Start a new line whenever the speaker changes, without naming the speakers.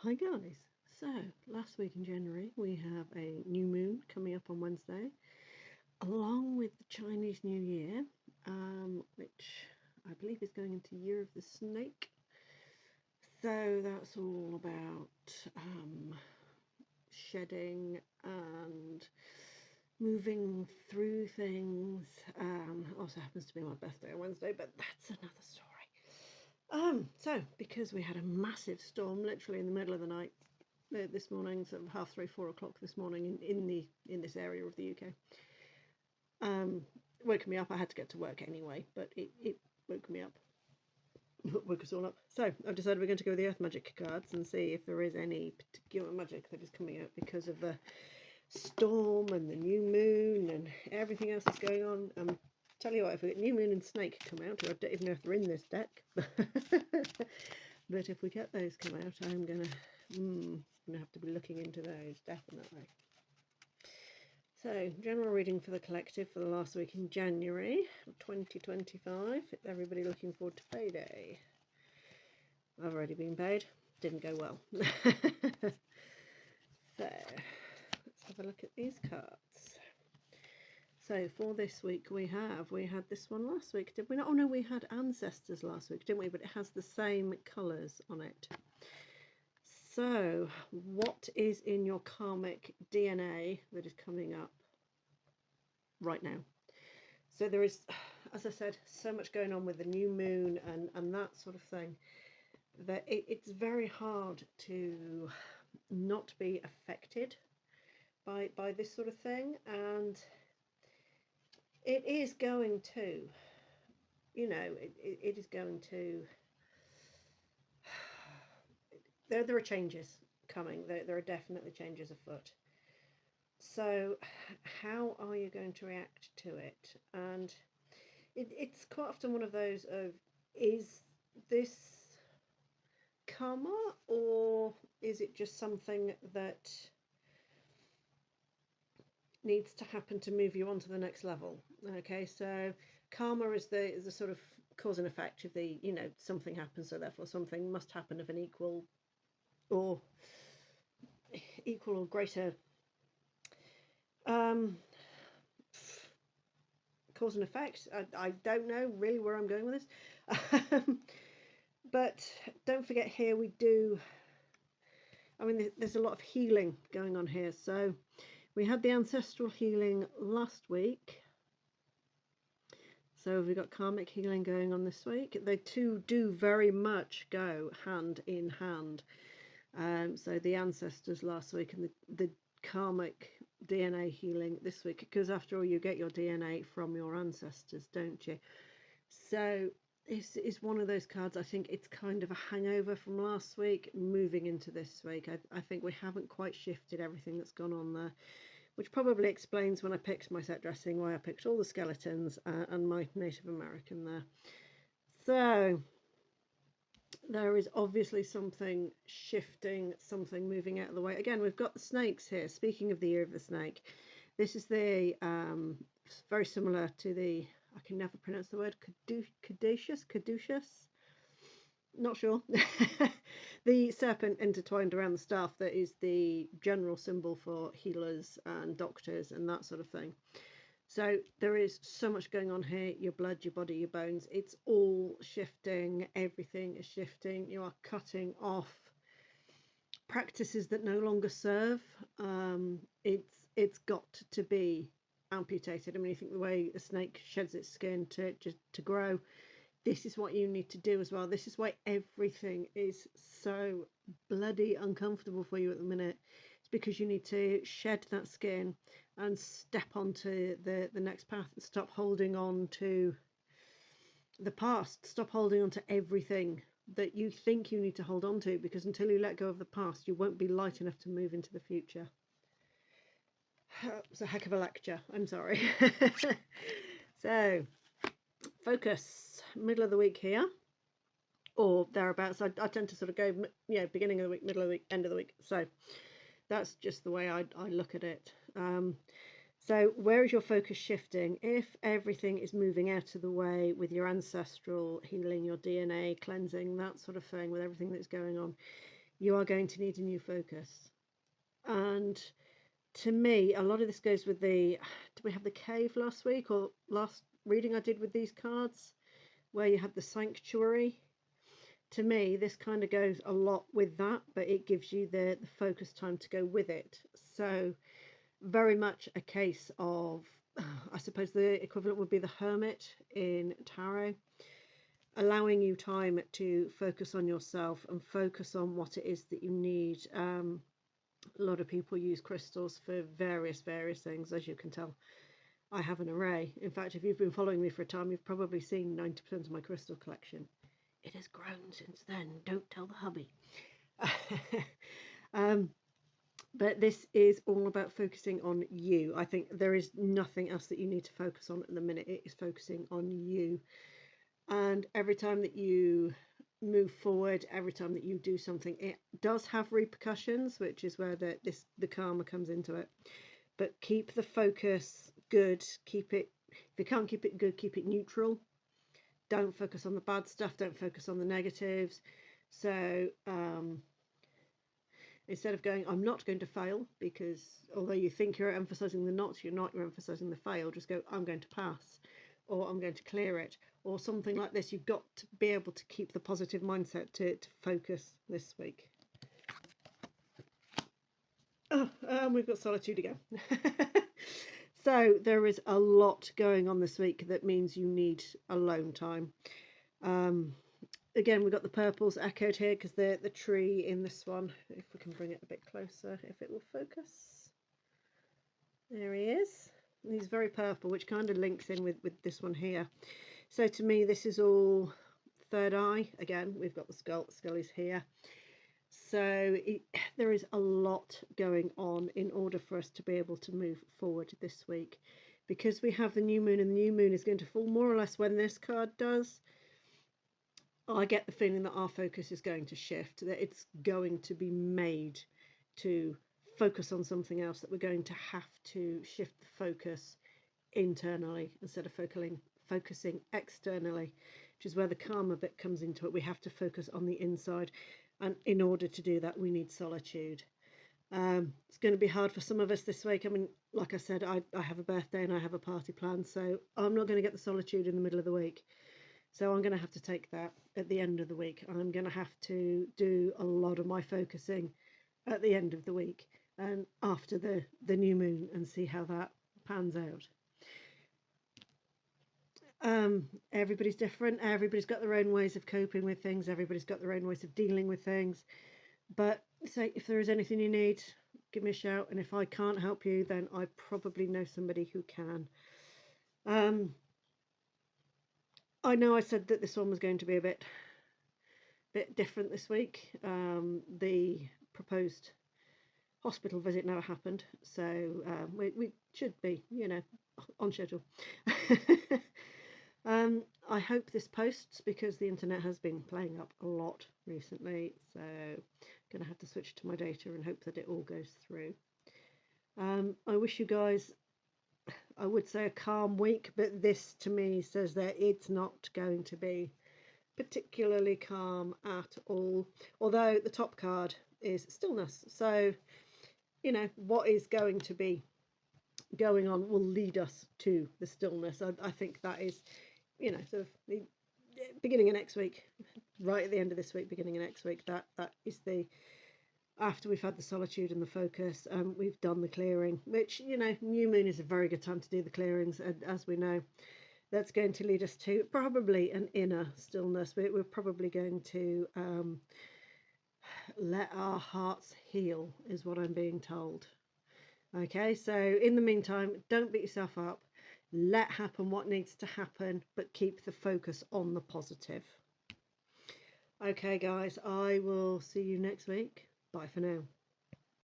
Hi guys. So, last week in January we have a new moon coming up on Wednesday, along with the Chinese New Year, which I believe is going into Year of the Snake. So that's all about shedding and moving through things. Also happens to be my birthday on Wednesday, but that's another story. So because we had a massive storm literally in the middle of the night this morning, sort of 3:30, 4 o'clock this morning in this area of the UK. Woke me up. I had to get to work anyway, but it woke me up, woke us all up. So I've decided we're going to go with the Earth Magic cards and see if there is any particular magic that is coming out because of the storm and the new moon and everything else that's going on. Tell you what, if we get new moon and snake come out, I don't even know if they're in this deck, but if we get those come out, I'm gonna have to be looking into those, definitely. So, general reading for the collective for the last week in January 2025. Everybody looking forward to payday. I've already been paid. Didn't go well. So, let's have a look at these cards. So, for this week we had this one last week, did we not? Oh no, we had Ancestors last week, didn't we? But it has the same colours on it. So, what is in your karmic DNA that is coming up right now? So there is, as I said, so much going on with the new moon and that sort of thing that it's very hard to not be affected by this sort of thing, and it is going to, it is going to. There are changes coming. There are definitely changes afoot. So how are you going to react to it? And it's quite often one of those of, is this karma or is it just something that needs to happen to move you on to the next level? Okay, so karma is the sort of cause and effect of the, something happens, so therefore something must happen of an equal or greater cause and effect. I don't know really where I'm going with this. But don't forget, here we do, there's a lot of healing going on here. So we had the ancestral healing last week, so we've got karmic healing going on this week. They two do very much go hand in hand. So the ancestors last week and the karmic DNA healing this week, because after all, you get your DNA from your ancestors, don't you? So this is one of those cards. I think it's kind of a hangover from last week moving into this week. I think we haven't quite shifted everything that's gone on there, which probably explains when I picked my set dressing why I picked all the skeletons and my Native American there. So there is obviously something shifting, something moving out of the way. Again, we've got the snakes here. Speaking of the Year of the Snake, this is the very similar to the, I can never pronounce the word, caduceus, not sure. The serpent intertwined around the staff that is the general symbol for healers and doctors and that sort of thing. So there is so much going on here. Your blood, your body, your bones, it's all shifting. Everything is shifting. You are cutting off practices that no longer serve. It's got to be amputated. You think the way a snake sheds its skin to grow, this is what you need to do as well. This is why everything is so bloody uncomfortable for you at the minute. It's because you need to shed that skin and step onto the next path and stop holding on to the past. Stop holding on to everything that you think you need to hold on to, because until you let go of the past, you won't be light enough to move into the future. It's a heck of a lecture, I'm sorry. So focus, middle of the week here or thereabouts. I tend to sort of go beginning of the week, middle of the week, end of the week. So that's just the way I look at it. So where is your focus shifting? If everything is moving out of the way with your ancestral healing, your DNA cleansing, that sort of thing, with everything that's going on, you are going to need a new focus. And to me, a lot of this goes with the, did we have the cave last week, or last reading I did with these cards, where you had the sanctuary? To me, this kind of goes a lot with that, but it gives you the focus time to go with it. So very much a case of, I suppose the equivalent would be the Hermit in tarot, allowing you time to focus on yourself and focus on what it is that you need. A lot of people use crystals for various things, as you can tell. I have an array. In fact, if you've been following me for a time, you've probably seen 90% of my crystal collection. It has grown since then. Don't tell the hubby. But this is all about focusing on you. I think there is nothing else that you need to focus on at the minute. It is focusing on you. And every time that you move forward, every time that you do something, it does have repercussions, which is where the karma comes into it. But keep the focus good. Keep it, if you can't keep it good, keep it neutral. Don't focus on the bad stuff. Don't focus on the negatives. So instead of going, I'm not going to fail, because although you think you're emphasizing the not, you're not, you're emphasizing the fail. Just go, I'm going to pass, or I'm going to clear it, or something like this. You've got to be able to keep the positive mindset to focus this week. Oh, we've got solitude again. So there is a lot going on this week that means you need alone time. Again, we've got the purples echoed here because the tree in this one, if we can bring it a bit closer, if it will focus. There he is. He's very purple, which kind of links in with this one here. So to me, this is all third eye. Again, we've got the skull is here. So there is a lot going on in order for us to be able to move forward this week. Because we have the new moon, and the new moon is going to fall more or less when this card does. I get the feeling that our focus is going to shift, that it's going to be made to focus on something else, that we're going to have to shift the focus internally instead of focusing externally, which is where the karma bit comes into it. We have to focus on the inside, and in order to do that, we need solitude. It's going to be hard for some of us this week. I mean, like I said, I have a birthday and I have a party planned, so I'm not going to get the solitude in the middle of the week. So I'm going to have to take that at the end of the week. I'm going to have to do a lot of my focusing at the end of the week and after the new moon, and see how that pans out. Everybody's different. Everybody's got their own ways of coping with things. Everybody's got their own ways of dealing with things. But say if there is anything you need, give me a shout. And if I can't help you, then I probably know somebody who can. I know I said that this one was going to be a bit different this week. The proposed hospital visit never happened, so we should be, on schedule. I hope this posts, because the internet has been playing up a lot recently, so I'm going to have to switch to my data and hope that it all goes through. I wish you guys, I would say, a calm week, but this to me says that it's not going to be particularly calm at all, although the top card is stillness. So what is going to be going on will lead us to the stillness. I think that is sort of the beginning of next week, right at the end of this week, beginning of next week, that is the, after we've had the solitude and the focus, we've done the clearing, which, new moon is a very good time to do the clearings, as we know. That's going to lead us to probably an inner stillness. We're probably going to let our hearts heal, is what I'm being told. Okay, so in the meantime, don't beat yourself up. Let happen what needs to happen, but keep the focus on the positive. Okay, guys, I will see you next week. Bye for now.